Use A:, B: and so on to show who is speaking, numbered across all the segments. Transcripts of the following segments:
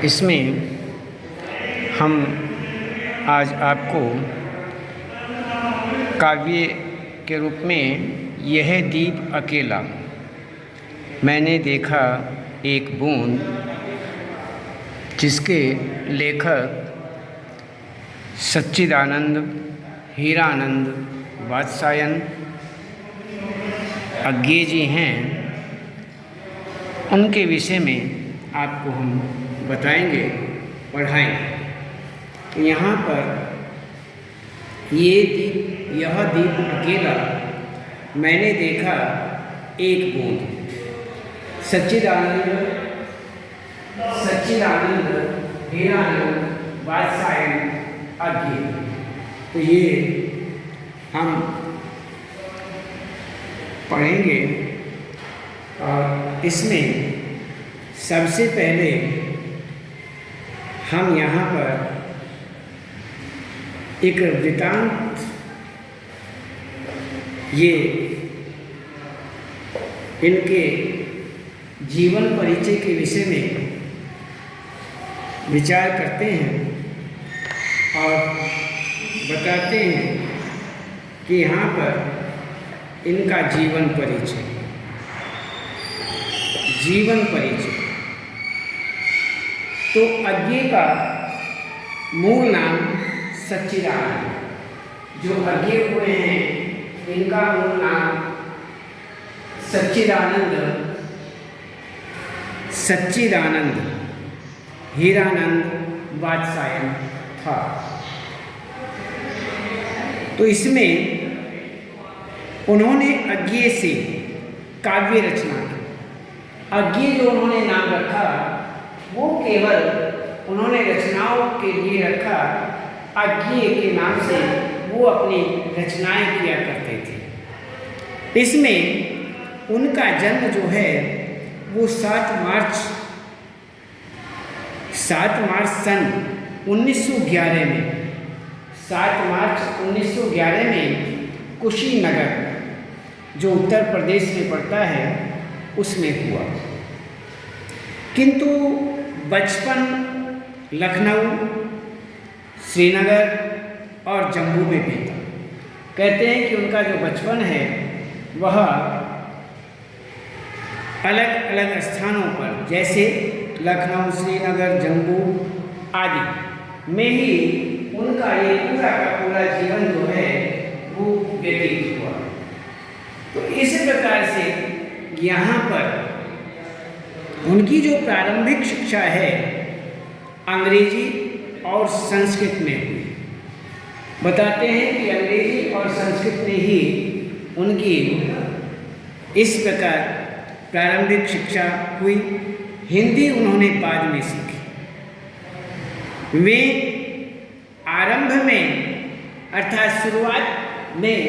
A: इसमें हम आज आपको काव्य के रूप में यह दीप अकेला, मैंने देखा एक बूंद, जिसके लेखक सच्चिदानंद हीरानंद वात्स्यायन अज्ञे जी हैं, उनके विषय में आपको हम बताएंगे, पढ़ाएंगे। यहाँ पर यह दीप अकेला, मैंने देखा एक बूंद, सच्चिदानंद हीरानंद वात्स्यायन अज्ञे। तो ये हम पढ़ेंगे और इसमें सबसे पहले हम यहाँ पर एक वृत्तांत, ये इनके जीवन परिचय के विषय में विचार करते हैं और बताते हैं कि यहाँ पर इनका जीवन परिचय तो अज्ञे का मूल नाम सच्चिदानंद, जो अज्ञे हुए हैं इनका मूल नाम सच्चिदानंद हीरानंद वात्स्यायन था। तो इसमें उन्होंने अज्ञे से काव्य रचना की। अज्ञे जो उन्होंने नाम रखा वो केवल उन्होंने रचनाओं के लिए रखा, अज्ञे के नाम से वो अपनी रचनाएं किया करते थे। इसमें उनका जन्म जो है वो 7 मार्च सन 1911 में 7 मार्च 1911 में कुशीनगर, जो उत्तर प्रदेश में पड़ता है, उसमें हुआ। किंतु बचपन लखनऊ, श्रीनगर और जम्मू में बीता। कहते हैं कि उनका जो बचपन है वह अलग अलग स्थानों पर, जैसे लखनऊ, श्रीनगर, जम्मू आदि में ही उनका ये पूरा का पूरा जीवन जो है वो व्यतीत हुआ। तो इस प्रकार से यहाँ पर उनकी जो प्रारंभिक शिक्षा है अंग्रेजी और संस्कृत में हुई। बताते हैं कि अंग्रेजी और संस्कृत में ही उनकी इस प्रकार प्रारंभिक शिक्षा हुई। हिंदी उन्होंने बाद में सीखी। वे आरंभ में अर्थात शुरुआत में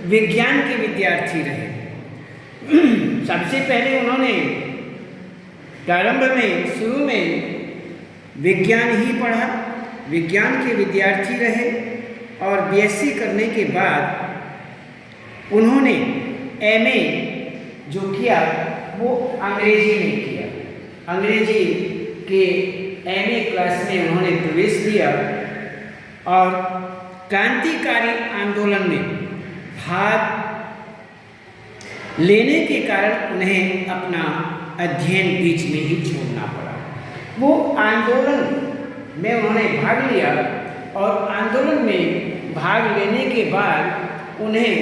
A: विज्ञान के विद्यार्थी रहे। सबसे पहले उन्होंने प्रारंभ में शुरू में विज्ञान ही पढ़ा, विज्ञान के विद्यार्थी रहे और बीएससी करने के बाद उन्होंने एमए जो किया वो अंग्रेजी में किया। अंग्रेजी के एमए क्लास में उन्होंने प्रवेश लिया और क्रांतिकारी आंदोलन में भाग लेने के कारण उन्हें अपना अध्ययन बीच में ही छोड़ना पड़ा। वो आंदोलन में उन्होंने भाग लिया और आंदोलन में भाग लेने के बाद उन्हें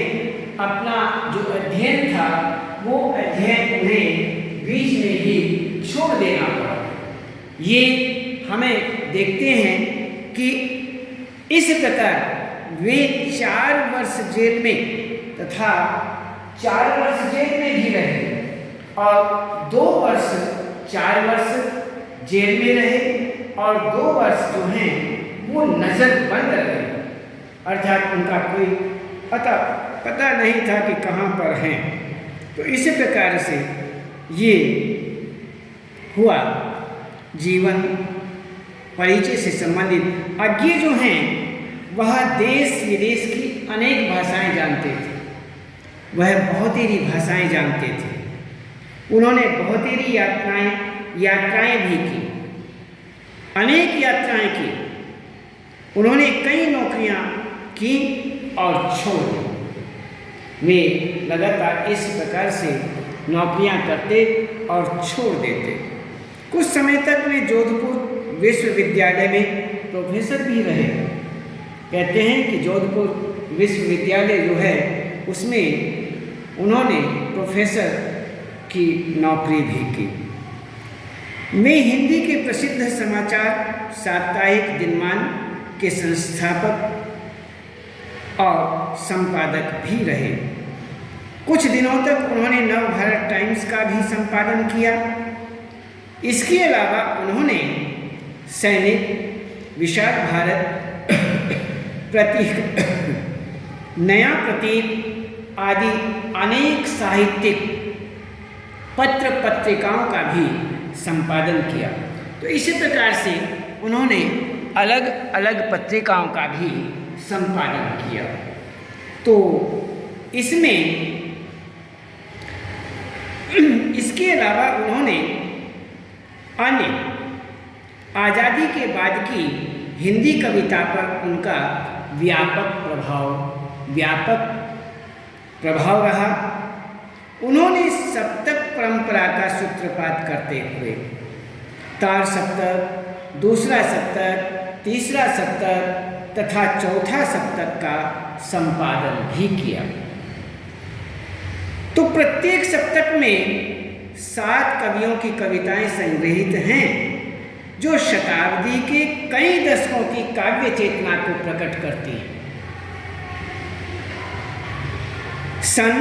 A: अपना जो अध्ययन था वो अध्ययन उन्हें बीच में ही छोड़ देना पड़ा। ये हमें देखते हैं कि इस प्रकार वे 4 वर्ष जेल में तथा 4 वर्ष जेल में भी रहे और 4 वर्ष जेल में रहे और 2 वर्ष जो हैं वो नज़रबंद रहे, अर्थात उनका कोई पता नहीं था कि कहाँ पर हैं। तो इसी प्रकार से ये हुआ जीवन परिचय से संबंधित। अज्ञे जो हैं वह देश विदेश की अनेक भाषाएं जानते थे, वह बहुतेरी भाषाएं जानते थे। उन्होंने बहुतेरी यात्राएं भी की। अनेक यात्राएं की, उन्होंने कई नौकरियां की और छोड़ दी। वे लगातार इस प्रकार से नौकरियां करते और छोड़ देते। कुछ समय तक वे जोधपुर विश्वविद्यालय में प्रोफेसर भी रहे। कहते हैं कि जोधपुर विश्वविद्यालय जो है उसमें उन्होंने प्रोफेसर की नौकरी भी की। वे हिंदी के प्रसिद्ध समाचार साप्ताहिक दिनमान के संस्थापक और संपादक भी रहे। कुछ दिनों तक उन्होंने नवभारत टाइम्स का भी संपादन किया। इसके अलावा उन्होंने सैनिक, विशाल भारत, प्रतीक, नया प्रतीक आदि अनेक साहित्यिक पत्र पत्रिकाओं का भी संपादन किया। तो इसी प्रकार से उन्होंने अलग अलग पत्रिकाओं का भी संपादन किया। तो इसमें इसके अलावा उन्होंने अन्य आज़ादी के बाद की हिंदी कविता पर उनका व्यापक प्रभाव रहा। उन्होंने सप्तक परंपरा का सूत्रपात करते हुए तार सप्तक, दूसरा सप्तक, तीसरा सप्तक तथा चौथा सप्तक का संपादन भी किया। तो प्रत्येक सप्तक में 7 कवियों की कविताएं संग्रहित हैं जो शताब्दी के कई दशकों की काव्य चेतना को प्रकट करती हैं। सन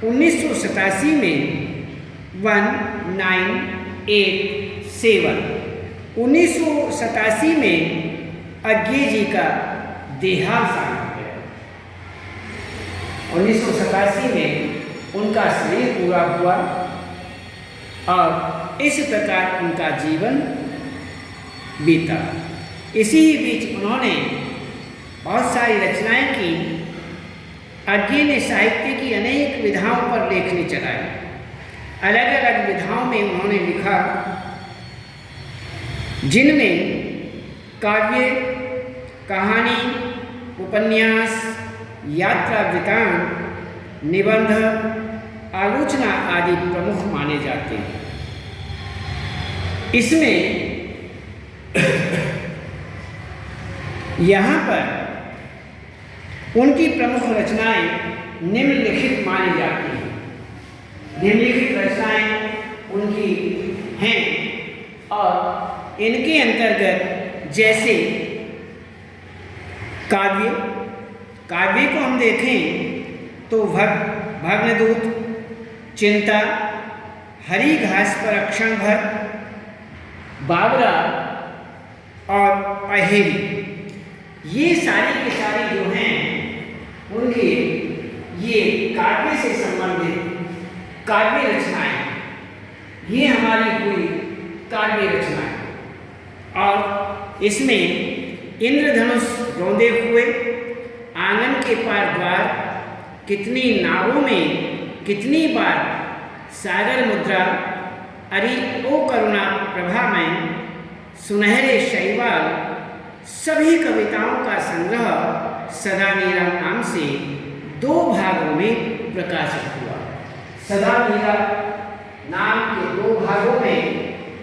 A: 1987 में 1987 में अज्ञे जी का देहांत हो गया। 1987 में उनका शरीर पूरा हुआ और इस प्रकार उनका जीवन बीता। इसी ही बीच उन्होंने बहुत सारी रचनाएं की। अज्ञे ने साहित्य की अनेक विधाओं पर लेखनी चलाई। अलग अलग विधाओं में उन्होंने लिखा, जिनमें काव्य, कहानी, उपन्यास, यात्रा वृत्तांत, निबंध, आलोचना आदि प्रमुख माने जाते हैं। इसमें यहाँ पर उनकी प्रमुख रचनाएं निम्नलिखित मानी जाती हैं। निम्नलिखित रचनाएं उनकी हैं और इनके अंतर्गत जैसे काव्य को हम देखें तो भग्नदूत, चिंता, हरी घास पर अक्षण भर, बाबरा और अहेरी, ये सारी की सारी जो हैं उनके ये काव्य से संबंधित काव्य रचनाएं, ये हमारी पूरी काव्य रचनाएं। और इसमें इंद्रधनुष रौंदे हुए, आंगन के पार द्वार, कितनी नावों में कितनी बार, सागर मुद्रा, अरे ओ करुणा प्रभा में, सुनहरे शैवाल, सभी कविताओं का संग्रह सदा मीरा नाम से 2 भागों में प्रकाशित हुआ। सदा मीरा नाम के 2 भागों में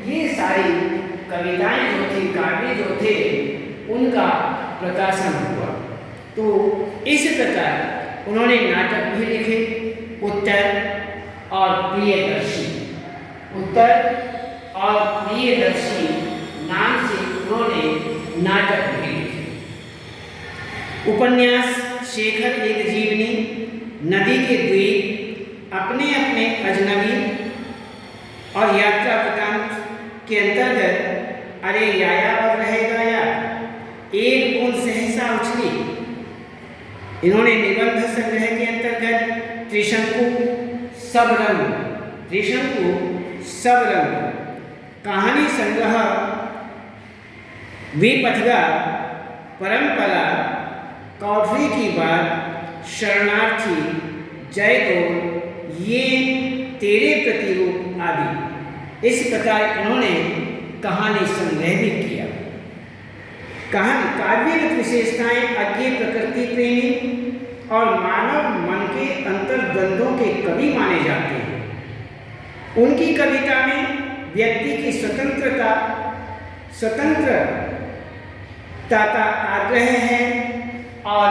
A: ये सारी कविताएं जो थी, काव्य जो थे, उनका प्रकाशन हुआ। तो इस प्रकार उन्होंने नाटक भी लिखे, उत्तर और प्रियदर्शी। उत्तर और प्रियदर्शी नाम से उन्होंने नाटक भी लिखे। उपन्यास शेखर एक जीवनी, नदी के द्वीप, अपने अपने अजनबी और यात्रा वृत्तांत के अंतर्गत अरे याया और रहेगा या, एक बूंद सहसा उछली। इन्होंने निबंध संग्रह के अंतर्गत त्रिशंकु सब रंग, कहानी संग्रह विपथगा, परंपरा, कौठरी की बात, शरणार्थी, जय तो, ये तेरे प्रतिरूप आदि। इस प्रकार इन्होंने कहानी संग्रह भी किया। कहानी काव्यगत विशेषताएं अज्ञेय प्रकृति प्रेमी और मानव मन के अंतर्द्वंद्वों के कवि माने जाते हैं। उनकी कविता में व्यक्ति की स्वतंत्रता का आग्रह है और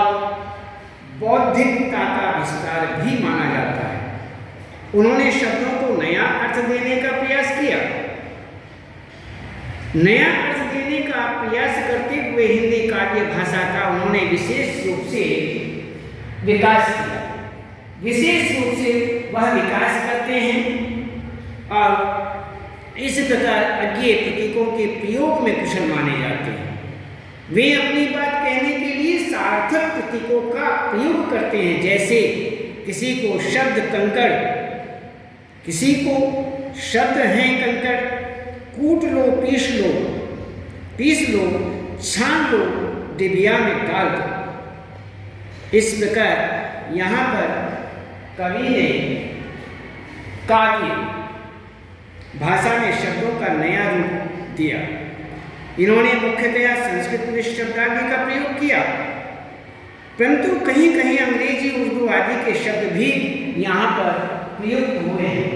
A: बौद्धिकता का विस्तार भी माना जाता है। उन्होंने शब्दों को नया अर्थ देने का प्रयास किया। नया अर्थ देने का प्रयास करते हुए हिंदी काव्य भाषा का उन्होंने विशेष रूप से विकास किया। विशेष रूप से वह विकास करते हैं और इस प्रकार अज्ञेय प्रतीकों के प्रयोग में कुशल माने जाते हैं। वे अपनी बात कहने के लिए सार्थक प्रतीकों का प्रयोग करते हैं, जैसे किसी को शब्द कंकड़, किसी को शब्द हैं कंकड़, कूट लो, पीस लो, छान लो, डिबिया में डाल दो। इस प्रकार यहाँ पर कवि ने काव्य भाषा में शब्दों का नया रूप दिया। इन्होंने मुख्यतया संस्कृत में शब्दावली का प्रयोग किया, परंतु कहीं कहीं अंग्रेजी, उर्दू आदि के शब्द भी यहाँ पर प्रयुक्त हुए हैं।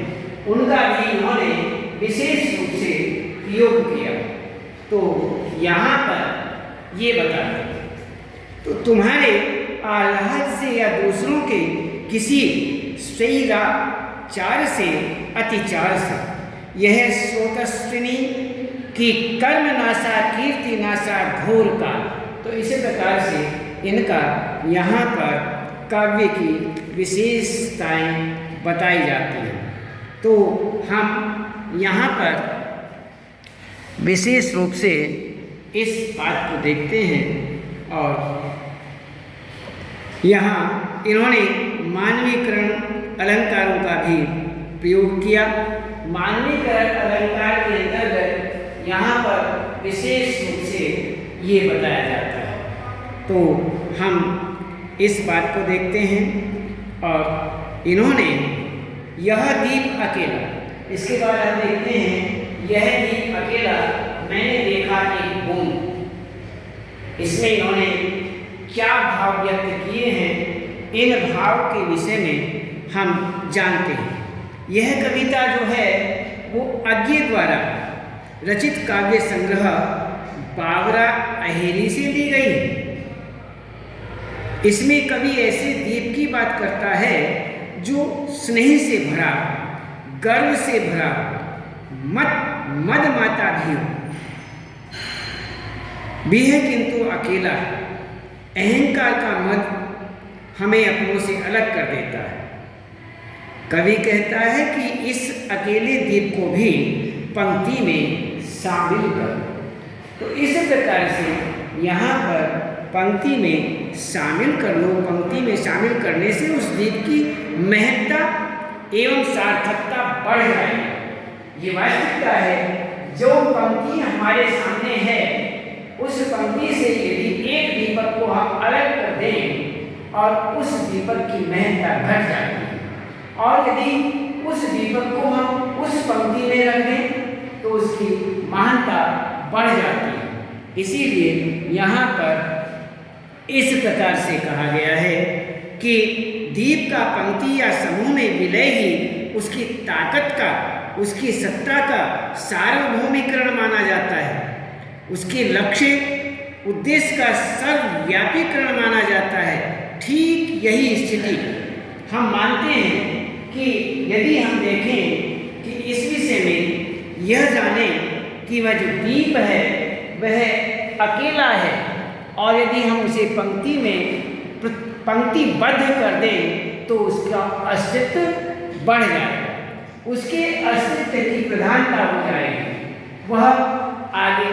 A: उनका भी इन्होंने विशेष रूप से प्रयोग किया। तो यहाँ पर ये बताते हैं, तो तुम्हारे आह्लाद से या दूसरों के किसी स्वैराचार से, अतिचार से, यह स्रोतस्विनी की कर्म नाशा, कीर्ति नाशा, घोर का। तो इसी प्रकार से इनका यहाँ पर काव्य की विशेषताएं बताई जाती हैं। तो हम यहाँ पर विशेष रूप से इस बात को देखते हैं और यहाँ इन्होंने मानवीकरण अलंकारों का भी प्रयोग किया। मानवीकरण अलंकार के अंतर्गत यहाँ पर विशेष रूप से ये बताया जाता है। तो हम इस बात को देखते हैं और इन्होंने यह दीप अकेला, इसके बाद हम देखते हैं यह दीप अकेला मैंने देखा एक बूंद। इसमें इन्होंने क्या भाव व्यक्त किए हैं, इन भाव के विषय में हम जानते हैं। यह कविता जो है वो अज्ञेय द्वारा रचित काव्य संग्रह बावरा अहेरी से ली गई है। इसमें कवि ऐसे दीप की बात करता है जो स्नेह से भरा, गर्व से भरा, मद माता भी है किंतु अकेला है। अहंकार का मद हमें अपनों से अलग कर देता है। कवि कहता है कि इस अकेले दीप को भी पंक्ति में शामिल कर। तो इस प्रकार से यहाँ पर पंक्ति में शामिल कर लो। पंक्ति में शामिल करने से उस दीप की महत्ता एवं सार्थकता बढ़ जाएगी। ये वास्तविकता है। जो पंक्ति हमारे सामने है, उस पंक्ति से यदि एक दीपक को हम अलग कर दें और उस दीपक की महत्ता घट जाती है, और यदि उस दीपक को हम उस पंक्ति में रख दें तो उसकी महानता बढ़ जाती है। इसीलिए यहाँ पर इस प्रकार से कहा गया है कि दीप का पंक्ति या समूह में विलय ही उसकी ताकत का, उसकी सत्ता का सार्वभौमिकरण माना जाता है। उसके लक्ष्य उद्देश्य का सर्वव्यापीकरण माना जाता है। ठीक यही स्थिति हम मानते हैं कि यदि हम देखें कि इस विषय में यह जाने कि वह जो दीप है वह अकेला है, और यदि हम उसे पंक्ति में पंक्तिबद्ध कर दें तो उसका अस्तित्व बढ़ जाएगा, उसके अस्तित्व की प्रधानता हो जाएगी, वह आगे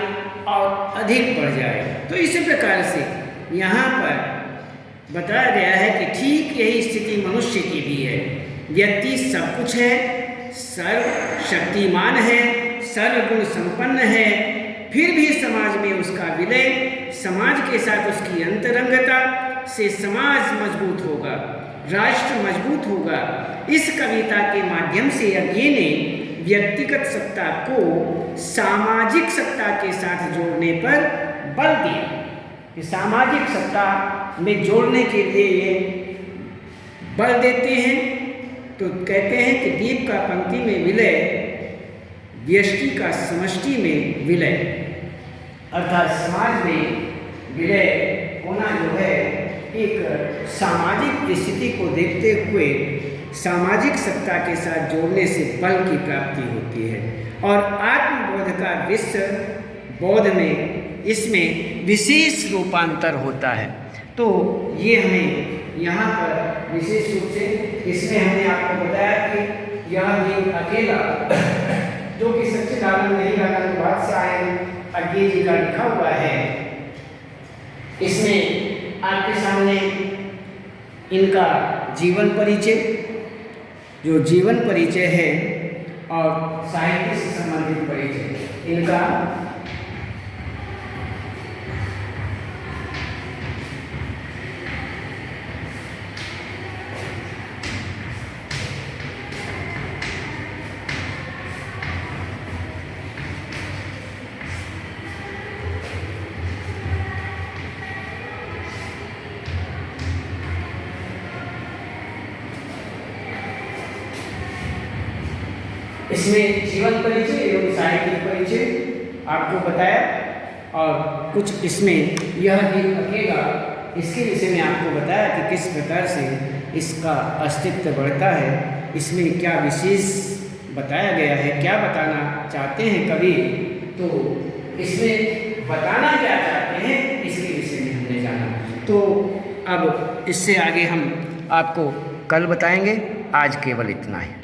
A: और अधिक बढ़ जाएगा। तो इसी प्रकार से यहाँ पर बताया गया है कि ठीक यही स्थिति मनुष्य की भी है। व्यक्ति सब कुछ है, सर्वशक्तिमान है, सर्वगुण संपन्न है, फिर भी समाज में उसका विलय, समाज के साथ उसकी अंतरंगता से समाज मजबूत होगा, राष्ट्र मजबूत होगा। इस कविता के माध्यम से अज्ञेय ने व्यक्तिगत सत्ता को सामाजिक सत्ता के साथ जोड़ने पर बल दिया कि सामाजिक सत्ता में जोड़ने के लिए ये बल देते हैं। तो कहते हैं कि दीप का पंक्ति में विलय, व्यष्टि का समष्टि में विलय, अर्थात समाज में विलय होना जो है एक सामाजिक स्थिति को देखते हुए सामाजिक सत्ता के साथ जोड़ने से बल की प्राप्ति होती है। और आत्मबोध का विश्व बोध में इसमें विशेष रूपांतर होता है। तो ये हमें यहाँ पर विशेष रूप से इसमें हमने आपको बताया कि यह जीव अकेला, जो कि सच्चिदानंद नहीं आनंद बाद से आए अज्ञे जी का लिखा हुआ है, इसमें आपके सामने इनका जीवन परिचय, जो जीवन परिचय है और साहित्य से संबंधित परिचय इनका इसमें जीवन परिचय एवं साहित्यिक परिचय आपको बताया, और कुछ इसमें यह भी अकेला, इसके विषय में आपको बताया कि किस प्रकार से इसका अस्तित्व बढ़ता है, इसमें क्या विशेष बताया गया है, क्या बताना चाहते हैं कवि, तो इसमें बताना क्या चाहते हैं इसके विषय में हमने जाना। तो अब इससे आगे हम आपको कल बताएंगे। आज केवल इतना है।